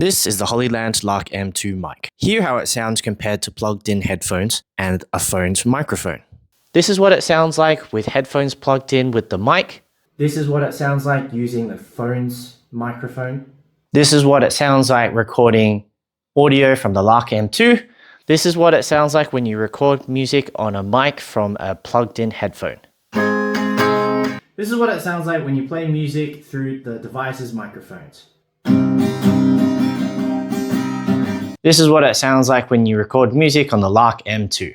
This is the Hollyland Lark M2 mic. Hear how it sounds compared to plugged-in headphones and a phone's microphone. This is what it sounds like with headphones plugged in with the mic. This is what it sounds like using the phone's microphone. This is what it sounds like recording audio from the Lark M2. This is what it sounds like when you record music on a mic from a plugged-in headphone. This is what it sounds like when you play music through the device's microphones. This is what it sounds like when you record music on the Lark M2.